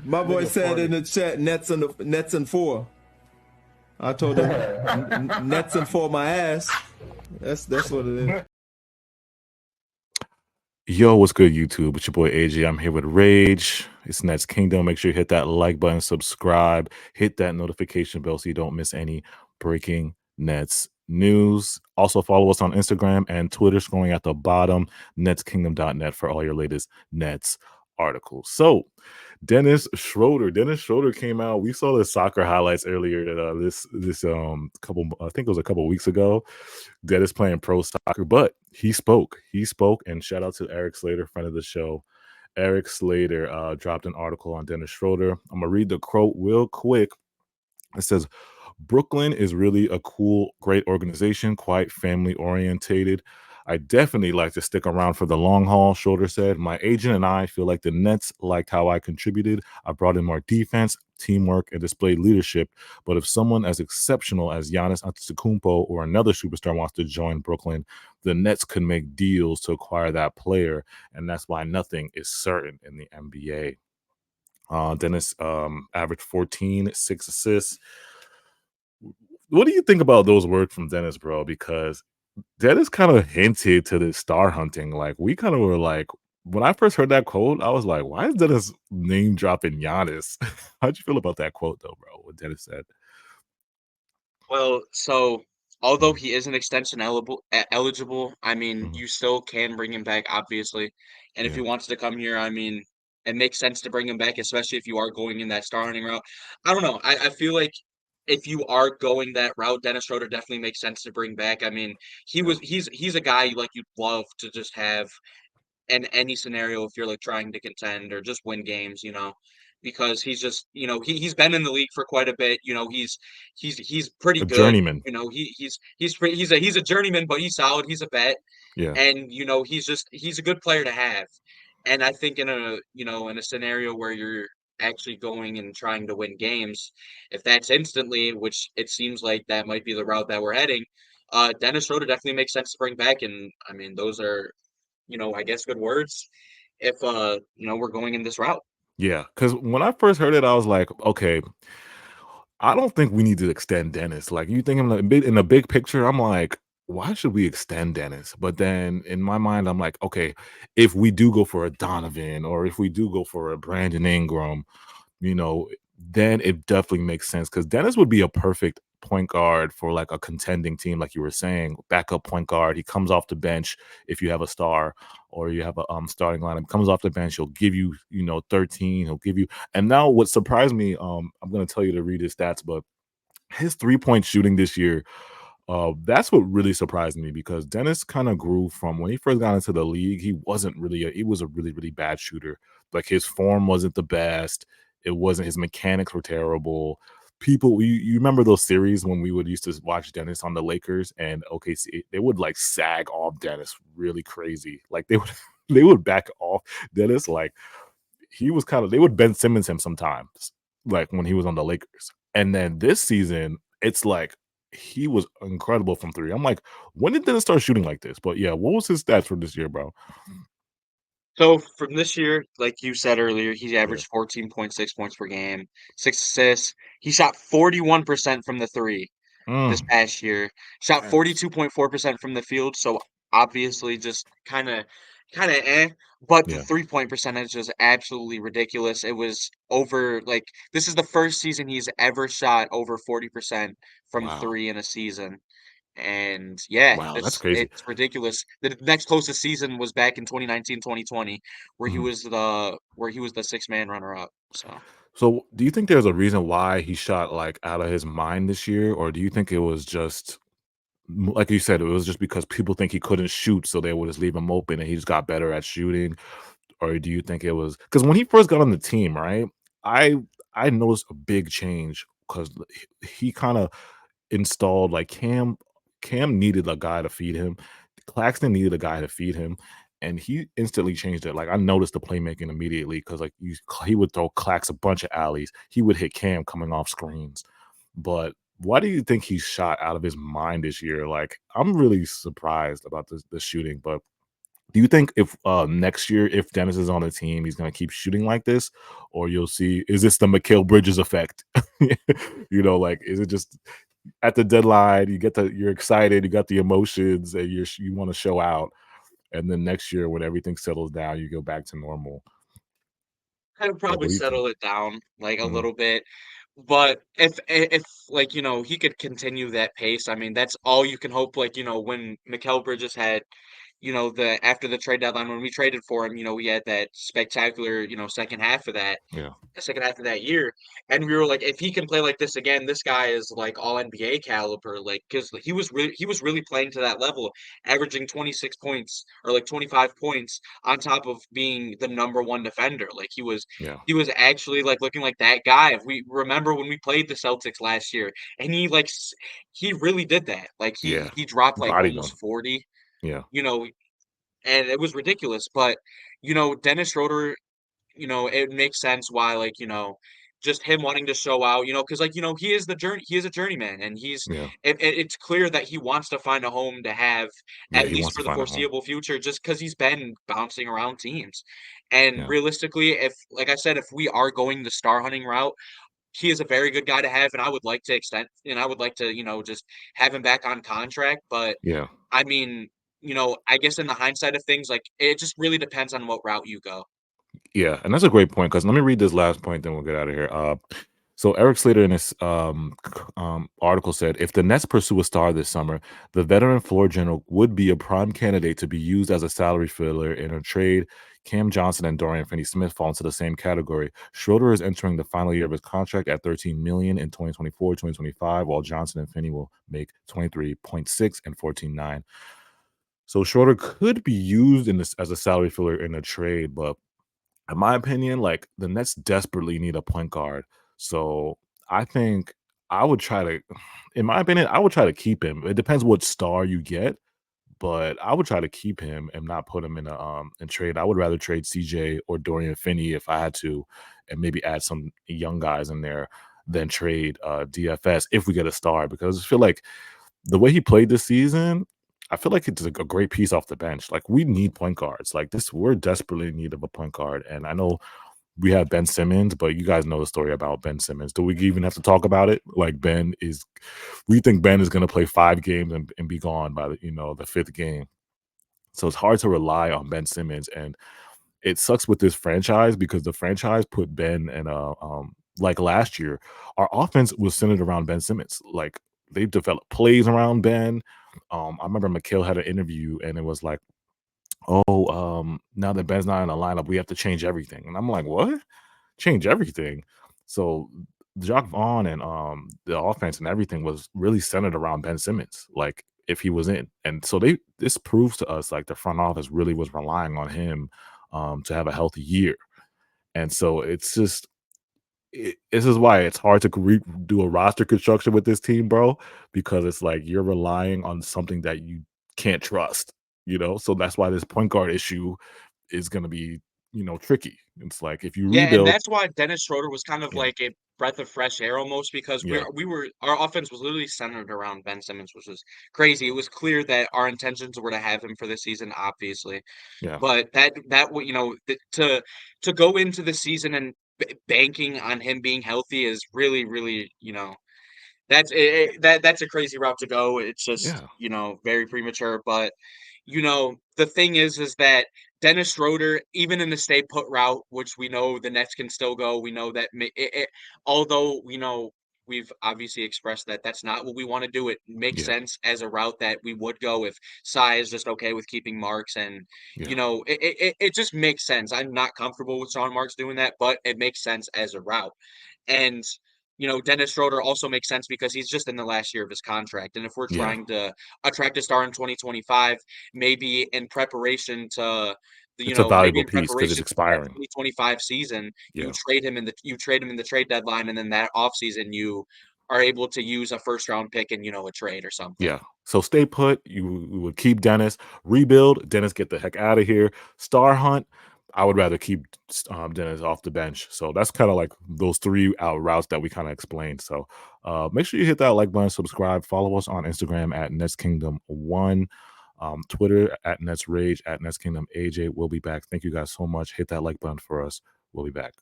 My boy said in the chat, Nets and 4. I told him Nets and 4 my ass. That's what it is. Yo, what's good, YouTube? It's your boy AJ. I'm here with Rage. It's Nets Kingdom. Make sure you hit that like button, subscribe, hit that notification bell so you don't miss any breaking Nets news. Also, follow us on Instagram and Twitter, scrolling at the bottom, netskingdom.net for all your latest Nets articles. So, Dennis Schroeder came out. We saw the soccer highlights earlier this couple, I think it was a couple weeks ago. Dennis playing pro soccer, but he spoke, and shout out to Eric Slater, friend of the show. Eric Slater dropped an article on Dennis Schroeder. I'm gonna read the quote real quick. It says, Brooklyn is really a cool, great organization, quite family orientated. I definitely like to stick around for the long haul, Schroeder said. My agent and I feel like the Nets liked how I contributed. I brought in more defense, teamwork, and displayed leadership. But if someone as exceptional as Giannis Antetokounmpo or another superstar wants to join Brooklyn, the Nets could make deals to acquire that player. And that's why nothing is certain in the NBA. Dennis averaged 14, 6 assists. What do you think about those words from Dennis, bro? Because Dennis kind of hinted to this star hunting. Like, we kind of were like, when I first heard that quote, I was like, why is Dennis name dropping Giannis? How'd you feel about that quote, though, bro? What Dennis said? Well, so although he isn't extension eligible, I mean, you still can bring him back, obviously. And if he wants to come here, I mean, it makes sense to bring him back, especially if you are going in that star hunting route. I don't know. I feel like if you are going that route, Dennis Schroeder definitely makes sense to bring back. I mean, he's a guy like you'd love to just have in any scenario if you're like trying to contend or just win games, because he's just, he's been in the league for quite a bit. He's pretty A good. journeyman. He's a journeyman, but he's solid. He's a vet, Yeah. and he's a good player to have. And I think in a scenario where you're actually going and trying to win games, if that's instantly, which it seems like that might be the route that we're heading, Dennis Schroeder definitely makes sense to bring back. And I mean, those are, I guess good words if we're going in this route. Yeah, because when I first heard it, I was like, okay, I don't think we need to extend Dennis. Like, you think in the big picture, I'm like, why should we extend Dennis? But then in my mind, I'm like, okay, if we do go for a Donovan or if we do go for a Brandon Ingram, then it definitely makes sense because Dennis would be a perfect point guard for like a contending team, like you were saying, backup point guard. He comes off the bench if you have a star or you have a starting lineup. Comes off the bench, he'll give you 13. He'll give you. And now what surprised me, I'm going to tell you to read his stats, but his 3-point shooting this year. That's what really surprised me because Dennis kind of grew from when he first got into the league. He was a really, really bad shooter. Like his form wasn't the best. It wasn't, his mechanics were terrible. People, you remember those series when we would used to watch Dennis on the Lakers and OKC, they would like sag off Dennis really crazy. Like they would they would back off Dennis. Like he was they would Ben Simmons him sometimes, like when he was on the Lakers. And then this season, it's like he was incredible from three. I'm like, when did Dennis start shooting like this? But yeah, what was his stats for this year, bro? So from this year, like you said earlier, he averaged 14.6 points per game, 6 assists. He shot 41% from the three this past year. Shot 42.4% from the field. So obviously just kind of but the Yeah. 3-point percentage is absolutely ridiculous. It was over, like, this is the first season he's ever shot over 40% from Wow. three in a season. And yeah, Wow, that's it's crazy. it's ridiculous. The next closest season was back in 2019-2020, where he was the six-man runner-up. So do you think there's a reason why he shot like out of his mind this year? Or do you think it was just like you said, it was just because people think he couldn't shoot, so they would just leave him open and he just got better at shooting? Or do you think it was because when he first got on the team, right? I I noticed a big change because he kind of installed like Cam needed a guy to feed him. Claxton needed a guy to feed him, and he instantly changed it. Like I noticed the playmaking immediately because like he would throw Clax a bunch of alleys. He would hit Cam coming off screens. But why do you think he shot out of his mind this year? Like I'm really surprised about the shooting. But Do you think if next year, if Dennis is on the team, he's gonna keep shooting like this, or you'll see is this the Mikal Bridges effect? Like is it just at the deadline you're excited, you got the emotions, and you want to show out, and then next year when everything settles down, you go back to normal. I would Like, probably what do you think? settle it down, like, a Mhm. little bit, but if, like, he could continue that pace, I mean, that's all you can hope, like, when Mikal Bridges had, the after the trade deadline, when we traded for him, we had that spectacular, second half of that Yeah, the second half of that year, and we were like, if he can play like this again, this guy is like all NBA caliber, like because he was really playing to that level, averaging 26 points or like 25 points on top of being the number one defender. Like yeah, he was actually like looking like that guy. If we remember when we played the Celtics last year, and he really did that. Like yeah. he dropped like Bodied almost them. 40, Yeah, you know, and it was ridiculous. But Dennis Schroeder, it makes sense why, like, just him wanting to show out, because like, he is a journeyman, and yeah, it's clear that he wants to find a home to have yeah. at He least wants to for the find a home. foreseeable future, just because he's been bouncing around teams. And Yeah, realistically, if, like I said, if we are going the star hunting route, he is a very good guy to have, and I would like to extend, and I would like to, just have him back on contract. But yeah. I mean, I guess in the hindsight of things, like, it just really depends on what route you go. Yeah, and that's a great point because let me read this last point, then we'll get out of here. So Eric Slater in his article said, if the Nets pursue a star this summer, the veteran floor general would be a prime candidate to be used as a salary filler in a trade. Cam Johnson and Dorian Finney-Smith fall into the same category. Schroeder is entering the final year of his contract at $13 million in 2024-2025, while Johnson and Finney will make 23.6 and 14.9. So Schroeder could be used in this as a salary filler in a trade, but in my opinion, like the Nets desperately need a point guard. So I think I would try to, in my opinion, I would try to keep him. It depends what star you get, but I would try to keep him and not put him in trade. I would rather trade CJ or Dorian Finney if I had to, and maybe add some young guys in there than trade DFS if we get a star, because I feel like the way he played this season, I feel like it's a great piece off the bench. Like we need point guards. Like this, we're desperately in need of a point guard. And I know we have Ben Simmons, but you guys know the story about Ben Simmons. Do we even have to talk about it? Like we think Ben is going to play 5 games and be gone by the fifth game. So it's hard to rely on Ben Simmons, and it sucks with this franchise because the franchise put Ben and like last year, our offense was centered around Ben Simmons. Like they've developed plays around Ben. I remember McHale had an interview and it was like, "Oh, now that Ben's not in the lineup, we have to change everything." And I'm like, "What? Change everything?" So Jacques Vaughn and the offense and everything was really centered around Ben Simmons. Like if he was in, and so this proves to us like the front office really was relying on him to have a healthy year. And so it's just this is why it's hard to do a roster construction with this team, bro, because it's like you're relying on something that you can't trust. So that's why this point guard issue is going to be tricky. It's like if you Yeah, and rebuild, that's why Dennis Schroeder was kind of yeah, like a breath of fresh air almost, because yeah, our offense was literally centered around Ben Simmons, which was crazy. It was clear that our intentions were to have him for this season, obviously. yeah, But that would, to go into the season and banking on him being healthy is really, really, that's a crazy route to go. It's just, yeah, very premature. But, the thing is that Dennis Schroeder, even in the stay put route, which we know the Nets can still go, we know that although we've obviously expressed that that's not what we want to do. It makes yeah, sense as a route that we would go if Sai is just okay with keeping Marks, and yeah, it just makes sense. I'm not comfortable with Sean Marks doing that, but it makes sense as a route. And Dennis Schroeder also makes sense because he's just in the last year of his contract. And if we're yeah. trying to attract a star in 2025, maybe in preparation to It's a maybe valuable in piece because it's preparation to that expiring. 2025 season, Yeah. you trade him in the trade deadline, and then that offseason you are able to use a first round pick in, a trade or something. Yeah. So stay put. You would keep Dennis. Rebuild. Dennis, get the heck out of here. Star hunt. I would rather keep Dennis off the bench. So that's kind of like those three out routes that we kind of explained. So make sure you hit that like button, subscribe, follow us on Instagram at Nets Kingdom 1. Twitter at Nets Rage, at Nets Kingdom AJ. We'll be back. Thank you guys so much. Hit that like button for us. We'll be back.